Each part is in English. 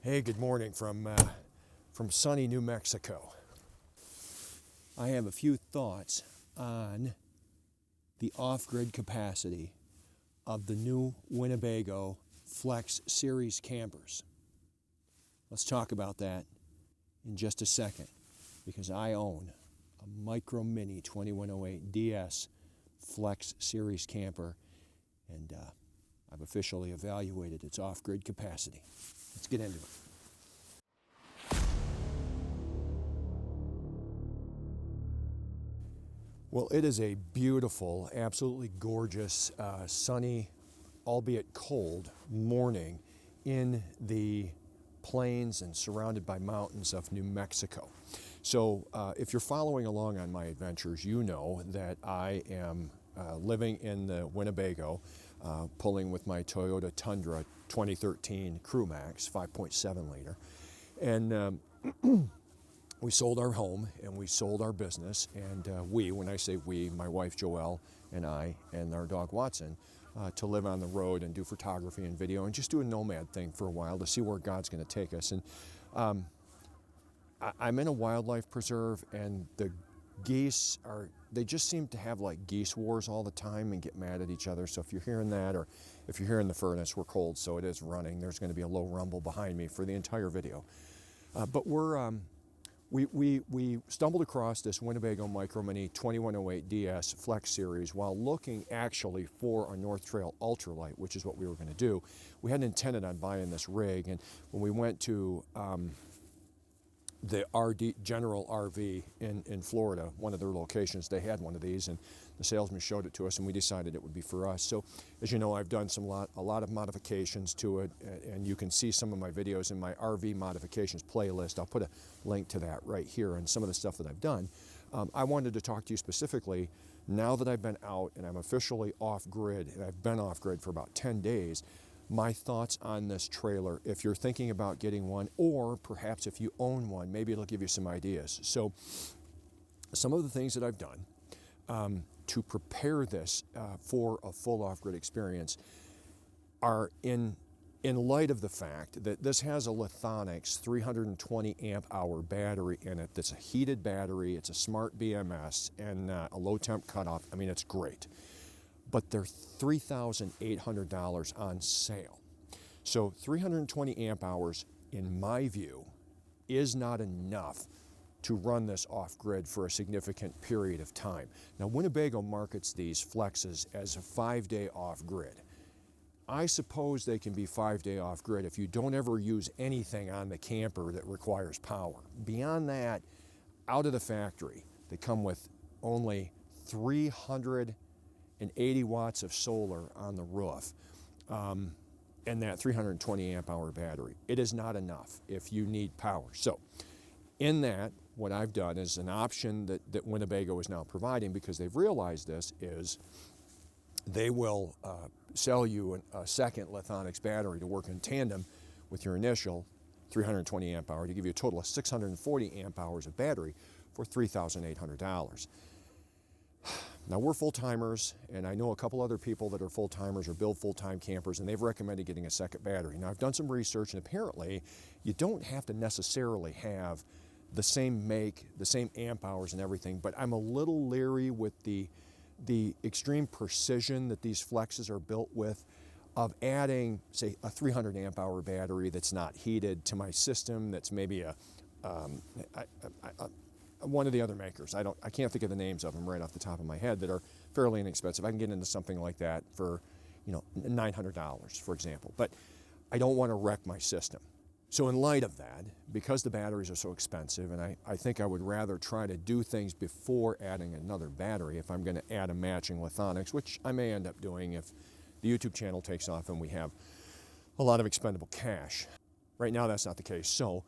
Hey, good morning from sunny New Mexico. I have a few thoughts on the off-grid capacity of the new Winnebago FLX series campers. Let's talk about that in just a second, because I own a Micro Mini 2108 DS FLX series camper, and I've officially evaluated its off-grid capacity. Let's get into it. Well, it is a beautiful, absolutely gorgeous, sunny, albeit cold morning in the plains and surrounded by mountains of New Mexico. So if you're following along on my adventures, you know that I am living in the Winnebago, pulling with my Toyota Tundra 2013 Crew Max 5.7 liter. And we sold our home and we sold our business, and when I say we, my wife Joelle and I and our dog Watson, to live on the road and do photography and video and just do a nomad thing for a while to see where God's going to take us. And I'm in a wildlife preserve, and the geese they just seem to have like geese wars all the time and get mad at each other. So if you're hearing that, or if you're hearing the furnace, we're cold, so it is running. There's going to be a low rumble behind me for the entire video. But we stumbled across this Winnebago Micro Mini 2108 DS FLX series while looking actually for a North Trail Ultralight, which is what we were going to do. We hadn't intended on buying this rig, and when we went to the General RV in Florida, one of their locations, they had one of these, and the salesman showed it to us, and we decided it would be for us. So, as you know, I've done a lot of modifications to it, and you can see some of my videos in my RV modifications playlist. I'll put a link to that right here and some of the stuff that I've done. I wanted to talk to you specifically now that I've been out and I'm officially off-grid, and I've been off-grid for about 10 days, my thoughts on this trailer. If you're thinking about getting one, or perhaps if you own one, maybe it'll give you some ideas. So some of the things that I've done to prepare this for a full off-grid experience are in light of the fact that this has a Lithionics 320 amp hour battery in it. That's a heated battery, it's a smart BMS, and a low temp cutoff. I mean, it's great. But they're $3,800 on sale. So 320 amp hours, in my view, is not enough to run this off-grid for a significant period of time. Now, Winnebago markets these Flexes as a 5-day off-grid. I suppose they can be 5-day off-grid if you don't ever use anything on the camper that requires power. Beyond that, out of the factory, they come with only 380 watts of solar on the roof, and that 320 amp hour battery. It is not enough if you need power. So in that, what I've done is an option that Winnebago is now providing, because they've realized this, is they will sell you a second Lithionics battery to work in tandem with your initial 320 amp hour to give you a total of 640 amp hours of battery for $3,800. Now, we're full-timers, and I know a couple other people that are full-timers or build full-time campers, and they've recommended getting a second battery. Now, I've done some research, and apparently you don't have to necessarily have the same make, the same amp hours and everything, but I'm a little leery with the extreme precision that these Flexes are built with, of adding, say, a 300 amp hour battery that's not heated to my system, that's maybe one of the other makers. I can't think of the names of them right off the top of my head, that are fairly inexpensive. I can get into something like that for, $900, for example. But I don't want to wreck my system. So in light of that, because the batteries are so expensive, and I think I would rather try to do things before adding another battery if I'm going to add a matching Lithionics, which I may end up doing if the YouTube channel takes off and we have a lot of expendable cash. Right now, that's not the case. So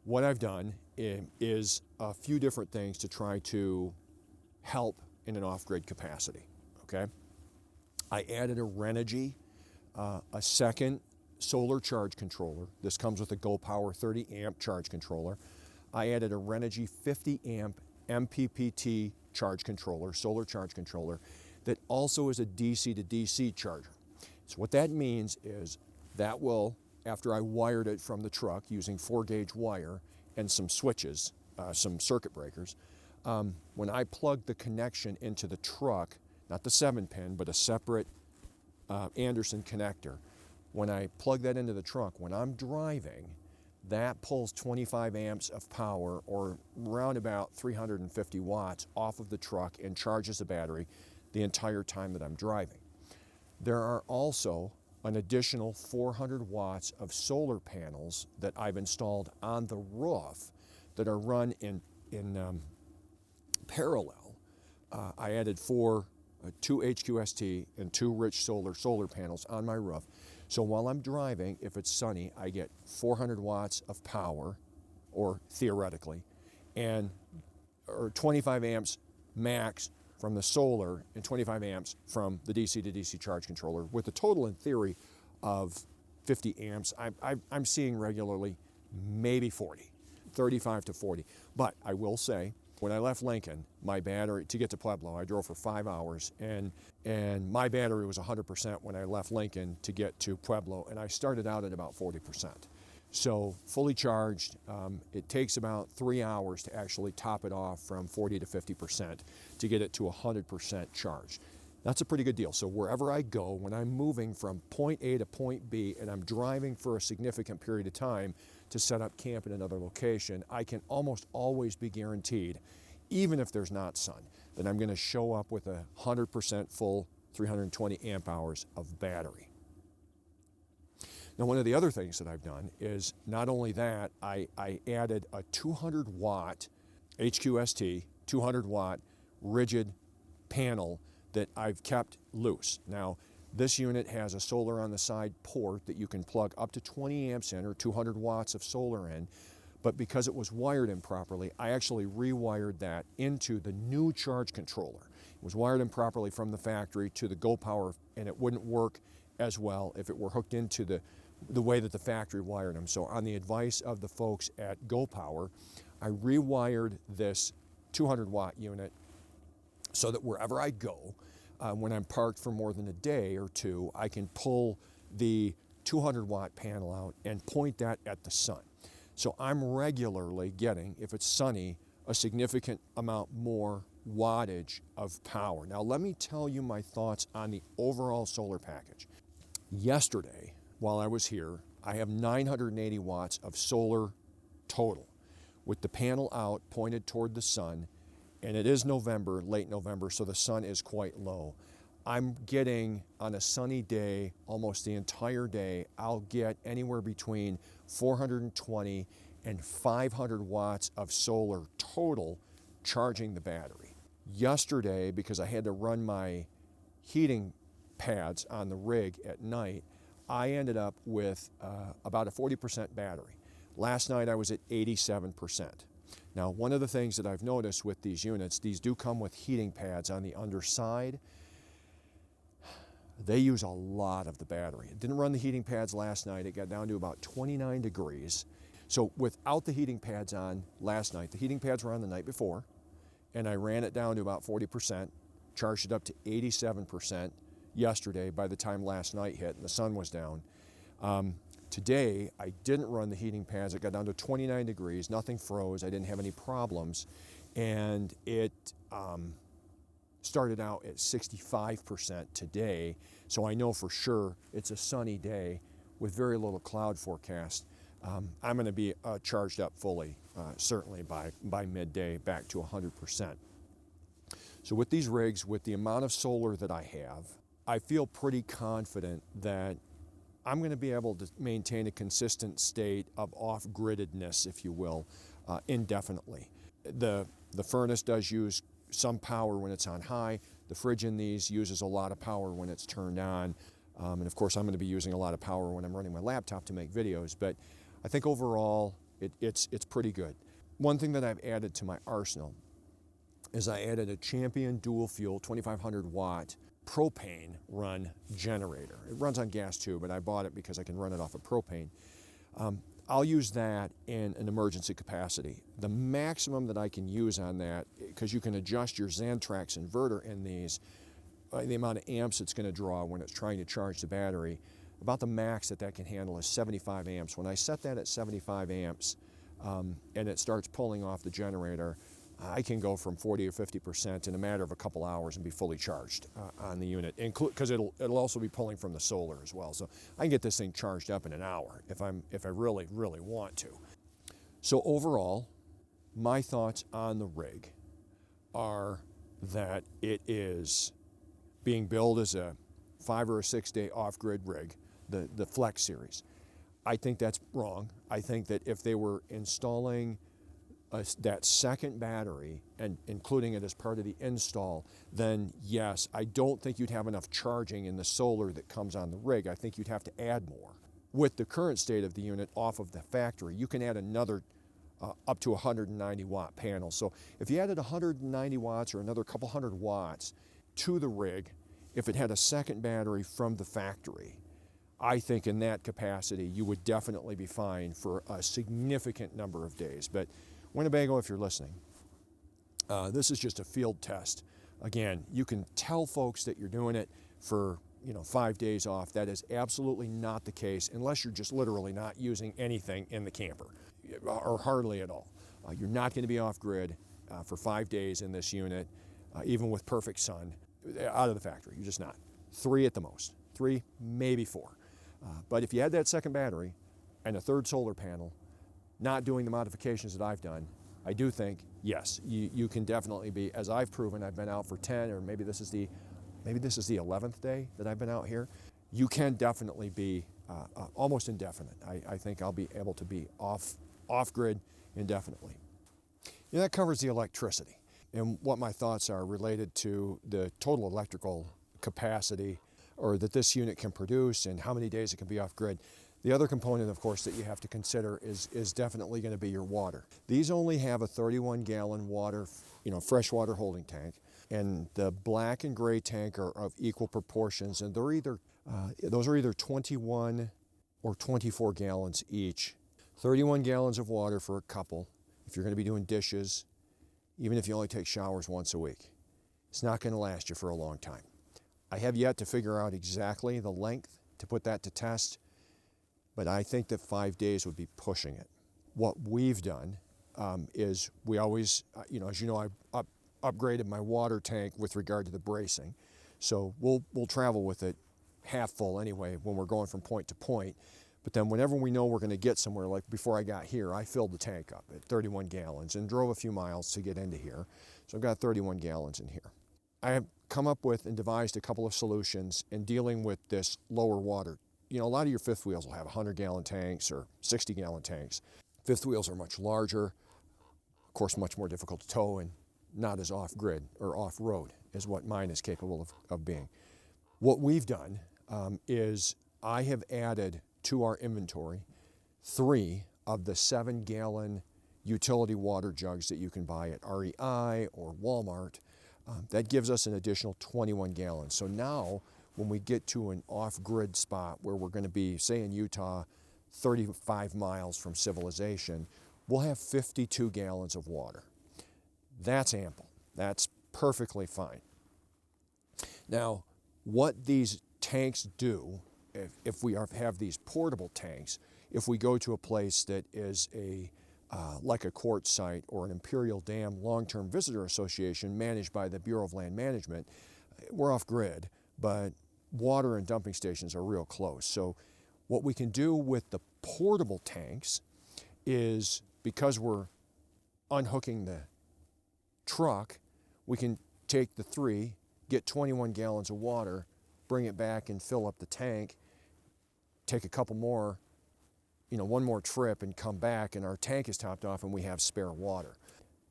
what I've done is a few different things to try to help in an off-grid capacity, okay? I added a Renogy, a second solar charge controller. This comes with a GoPower 30 amp charge controller. I added a Renogy 50 amp MPPT charge controller, solar charge controller, that also is a DC to DC charger. So what that means is that will after I wired it from the truck using 4-gauge wire and some switches, some circuit breakers, when I plugged the connection into the truck, not the 7-pin, but a separate Anderson connector, when I plug that into the truck, when I'm driving, that pulls 25 amps of power, or around about 350 watts, off of the truck and charges the battery the entire time that I'm driving. There are also an additional 400 watts of solar panels that I've installed on the roof that are run in parallel. I added two HQST and 2 rich solar panels on my roof. So while I'm driving, if it's sunny, I get 400 watts of power, or theoretically, or 25 amps max from the solar and 25 amps from the DC to DC charge controller, with a total in theory of 50 amps. I'm seeing regularly maybe 40, 35 to 40. But I will say, when I left Lincoln, my battery, to get to Pueblo, I drove for 5 hours, and my battery was 100% when I left Lincoln to get to Pueblo, and I started out at about 40%. So fully charged, it takes about 3 hours to actually top it off from 40 to 50% to get it to 100% charged. That's a pretty good deal. So wherever I go, when I'm moving from point A to point B and I'm driving for a significant period of time to set up camp in another location, I can almost always be guaranteed, even if there's not sun, that I'm going to show up with 100% full 320 amp hours of battery. Now, one of the other things that I've done is, not only that, I added a 200 watt HQST, 200 watt rigid panel that I've kept loose. Now, this unit has a solar on the side port that you can plug up to 20 amps in, or 200 watts of solar in, but because it was wired improperly, I actually rewired that into the new charge controller. It was wired improperly from the factory to the Go Power, and it wouldn't work as well if it were hooked into the way that the factory wired them. So on the advice of the folks at Go Power, I rewired this 200 watt unit so that wherever I go, when I'm parked for more than a day or two, I can pull the 200 watt panel out and point that at the sun. So I'm regularly getting, if it's sunny, a significant amount more wattage of power. Now let me tell you my thoughts on the overall solar package. Yesterday, while I was here, I have 980 watts of solar total, with the panel out pointed toward the sun, and it is November, late November, so the sun is quite low. I'm getting, on a sunny day, almost the entire day, I'll get anywhere between 420 and 500 watts of solar total charging the battery. Yesterday, because I had to run my heating pads on the rig at night, I ended up with about a 40% battery. Last night I was at 87%. Now, one of the things that I've noticed with these units, these do come with heating pads on the underside. They use a lot of the battery. It didn't run the heating pads last night. It got down to about 29 degrees. So without the heating pads on last night, the heating pads were on the night before, and I ran it down to about 40%, charged it up to 87% yesterday by the time last night hit and the sun was down. Today, I didn't run the heating pads. It got down to 29 degrees. Nothing froze. I didn't have any problems. And it started out at 65% today. So I know for sure it's a sunny day with very little cloud forecast. I'm going to be charged up fully, certainly by midday, back to 100%. So with these rigs, with the amount of solar that I have, I feel pretty confident that I'm going to be able to maintain a consistent state of off-griddedness, if you will, indefinitely. The furnace does use some power when it's on high. The fridge in these uses a lot of power when it's turned on. And of course, I'm going to be using a lot of power when I'm running my laptop to make videos. But I think overall, it's pretty good. One thing that I've added to my arsenal is I added a Champion dual fuel 2500 watt propane run generator. It runs on gas too, but I bought it because I can run it off of propane. I'll use that in an emergency capacity. The maximum that I can use on that, because you can adjust your Xantrax inverter in these, the amount of amps it's going to draw when it's trying to charge the battery. about the max that that can handle is 75 amps. When I set that at 75 amps and it starts pulling off the generator, I can go from 40 or 50% in a matter of a couple hours and be fully charged on the unit, because it'll also be pulling from the solar as well. So I can get this thing charged up in an hour if I really, really want to. So overall, my thoughts on the rig are that it is being billed as a 5 or 6 day off-grid rig, the Flex series. I think that's wrong. I think that if they were installing that second battery and including it as part of the install, then yes, I don't think you'd have enough charging in the solar that comes on the rig. I think you'd have to add more. With the current state of the unit off of the factory, you can add another up to 190 watt panel. So if you added 190 watts or another couple hundred watts to the rig, if it had a second battery from the factory, I think in that capacity you would definitely be fine for a significant number of days. But Winnebago, if you're listening, this is just a field test. Again, you can tell folks that you're doing it for 5 days off. That is absolutely not the case unless you're just literally not using anything in the camper, or hardly at all. You're not going to be off grid for 5 days in this unit, even with perfect sun, out of the factory. You're just not. 3 at the most. 3, maybe 4. But if you had that second battery and a third solar panel, not doing the modifications that I've done, I do think, yes, you can definitely be, as I've proven. I've been out for 10, or maybe this is the 11th day that I've been out here. You can definitely be almost indefinite. I think I'll be able to be off-grid indefinitely. That covers the electricity and what my thoughts are related to the total electrical capacity or that this unit can produce and how many days it can be off-grid. The other component, of course, that you have to consider is definitely going to be your water. These only have a 31-gallon water, freshwater holding tank, and the black and gray tank are of equal proportions, and those are either 21 or 24 gallons each. 31 gallons of water for a couple if you're going to be doing dishes, even if you only take showers once a week. It's not going to last you for a long time. I have yet to figure out exactly the length to put that to test, but I think that 5 days would be pushing it. What we've done is we always, as you know, I upgraded my water tank with regard to the bracing. So we'll travel with it half full anyway when we're going from point to point. But then whenever we know we're going to get somewhere, like before I got here, I filled the tank up at 31 gallons and drove a few miles to get into here. So I've got 31 gallons in here. I have come up with and devised a couple of solutions in dealing with this lower water. A lot of your fifth wheels will have 100-gallon tanks or 60-gallon tanks. Fifth wheels are much larger, of course much more difficult to tow and not as off-grid or off-road as what mine is capable of being. What we've done is I have added to our inventory 3 of the 7-gallon utility water jugs that you can buy at REI or Walmart. That gives us an additional 21 gallons. So now when we get to an off-grid spot where we're going to be, say in Utah, 35 miles from civilization, we'll have 52 gallons of water. That's ample. That's perfectly fine. Now, what these tanks do, if we have these portable tanks, if we go to a place that is like a quartz site or an Imperial Dam Long-Term Visitor Association managed by the Bureau of Land Management, we're off-grid, but water and dumping stations are real close. So what we can do with the portable tanks is, because we're unhooking the truck, we can take the 3, get 21 gallons of water, bring it back and fill up the tank, take a couple more, one more trip and come back, and our tank is topped off and we have spare water.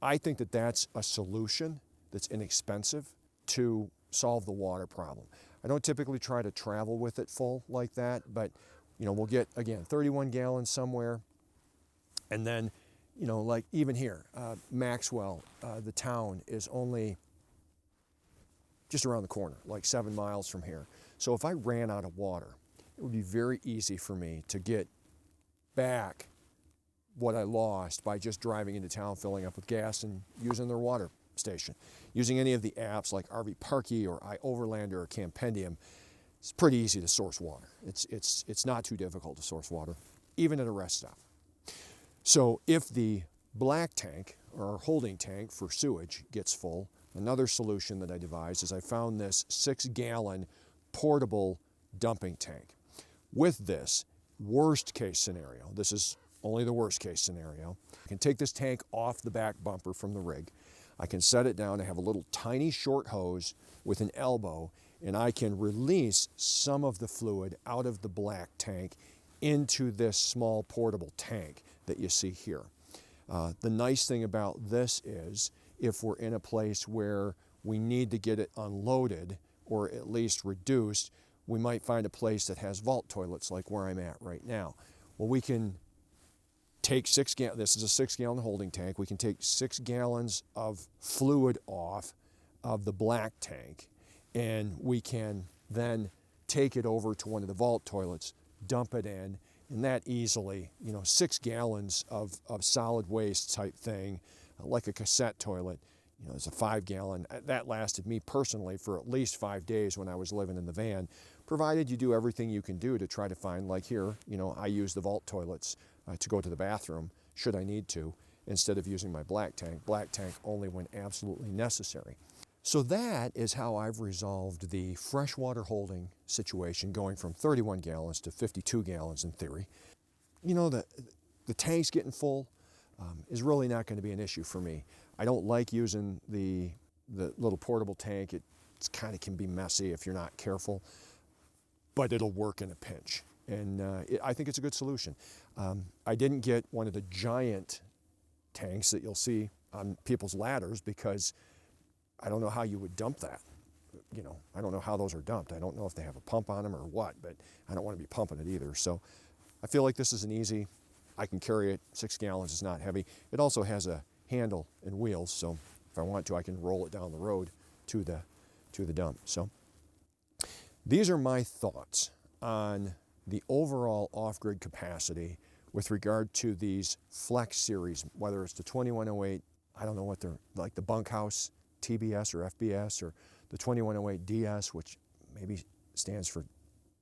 I think that that's a solution that's inexpensive to solve the water problem. I don't typically try to travel with it full like that, but we'll get, again, 31 gallons somewhere, and then like even here, Maxwell, the town is only just around the corner, like 7 miles from here. So if I ran out of water, it would be very easy for me to get back what I lost by just driving into town, filling up with gas, and using their water station. Using any of the apps like RV Parky or iOverlander or Campendium, It's pretty easy to source water. It's not too difficult to source water, even at a rest stop. So if the black tank or holding tank for sewage gets full, another solution that I devised is I found this 6-gallon portable dumping tank. With this, worst case scenario, this is only the worst case scenario, I can take this tank off the back bumper from the rig. I can set it down. I have a little tiny short hose with an elbow, and I can release some of the fluid out of the black tank into this small portable tank that you see here. The nice thing about this is if we're in a place where we need to get it unloaded or at least reduced, we might find a place that has vault toilets like where I'm at right now. Well, we can take this is a 6-gallon holding tank. We can take 6 gallons of fluid off of the black tank, and we can then take it over to one of the vault toilets, dump it in, and that easily, 6 gallons of solid waste type thing, like a cassette toilet, it's a 5-gallon. That lasted me personally for at least 5 days when I was living in the van, provided you do everything you can do to try to find, like here, I use the vault toilets to go to the bathroom, should I need to, instead of using my black tank. Black tank only when absolutely necessary. So that is how I've resolved the freshwater holding situation, going from 31 gallons to 52 gallons in theory. The tank's getting full is really not going to be an issue for me. I don't like using the little portable tank. It kind of can be messy if you're not careful, but it'll work in a pinch. And I think it's a good solution. I didn't get one of the giant tanks that you'll see on people's ladders because I don't know how you would dump that. I don't know how those are dumped. I don't know if they have a pump on them or what, but I don't want to be pumping it either. So I feel like this is an easy, I can carry it, 6 gallons, it's not heavy. It also has a handle and wheels, so if I want to, I can roll it down the road to the dump. So these are my thoughts on the overall off-grid capacity with regard to these Flex series, whether it's the 2108, I don't know what they're, like the bunkhouse TBS or FBS, or the 2108 DS, which maybe stands for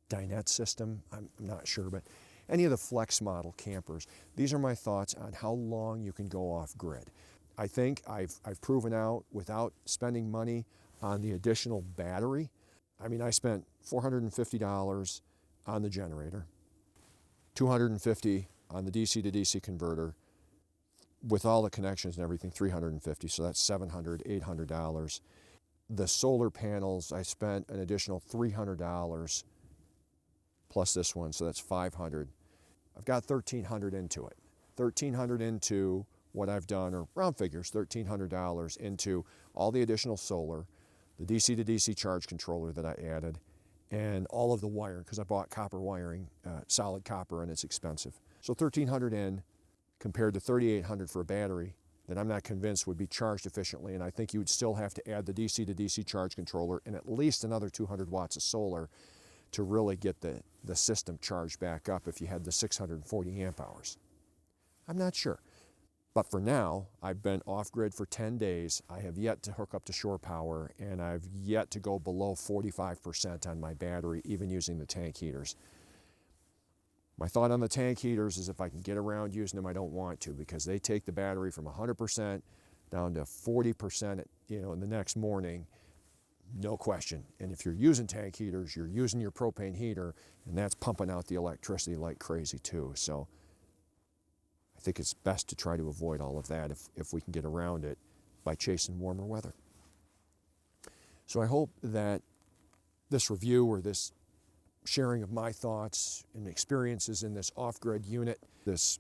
dinette system, I'm not sure, but any of the Flex model campers. These are my thoughts on how long you can go off-grid. I think I've proven out without spending money on the additional battery. I mean, I spent $450 on the generator, $250 on the DC to DC converter, with all the connections and everything, $350, so that's $700, $800. The solar panels, I spent an additional $300 plus this one, so that's $500. I've got $1,300 into it. $1,300 into what I've done, or round figures, $1,300 into all the additional solar, the DC to DC charge controller that I added, and all of the wiring, because I bought copper wiring, solid copper, and it's expensive. So $1,300 in, compared to $3,800 for a battery that I'm not convinced would be charged efficiently, and I think you would still have to add the DC to DC charge controller and at least another 200 watts of solar to really get the system charged back up if you had the 640 amp hours. I'm not sure. But for now, I've been off-grid for 10 days. I have yet to hook up to shore power, and I've yet to go below 45% on my battery, even using the tank heaters. My thought on the tank heaters is if I can get around using them, I don't want to, because they take the battery from 100% down to 40%, in the next morning, no question. And if you're using tank heaters, you're using your propane heater, and that's pumping out the electricity like crazy too. So I think it's best to try to avoid all of that if we can get around it by chasing warmer weather. So I hope that this review, or this sharing of my thoughts and experiences in this off-grid unit, this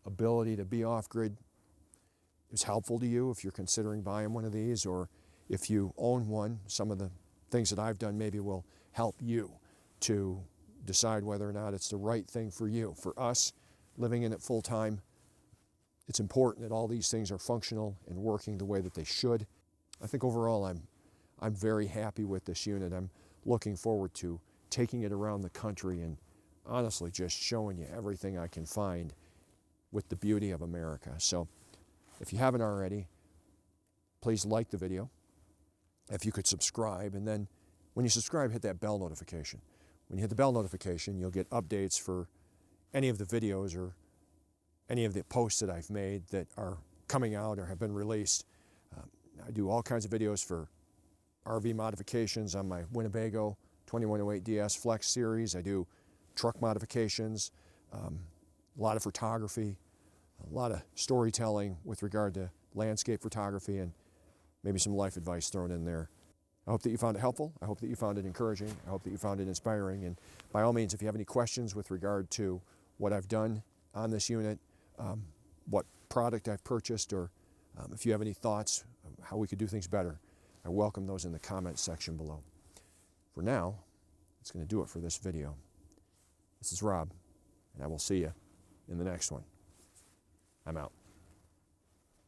ability to be off-grid, is helpful to you if you're considering buying one of these, or if you own one. Some of the things that I've done maybe will help you to decide whether or not it's the right thing for you. For us, living in it full-time, it's important that all these things are functional and working the way that they should. I think overall I'm very happy with this unit. I'm looking forward to taking it around the country and honestly just showing you everything I can find with the beauty of America. So if you haven't already, please like the video. If you could subscribe, and then when you subscribe, hit that bell notification. when you hit the bell notification, you'll get updates for any of the videos or any of the posts that I've made that are coming out or have been released. I do all kinds of videos for RV modifications on my Winnebago 2108 DS FLX series. I do truck modifications, a lot of photography, a lot of storytelling with regard to landscape photography, and maybe some life advice thrown in there. I hope that you found it helpful. I hope that you found it encouraging. I hope that you found it inspiring. And by all means, if you have any questions with regard to what I've done on this unit, what product I've purchased, or if you have any thoughts how we could do things better, I welcome those in the comments section below. For now, that's going to do it for this video. This is Rob, and I will see you in the next one. I'm out.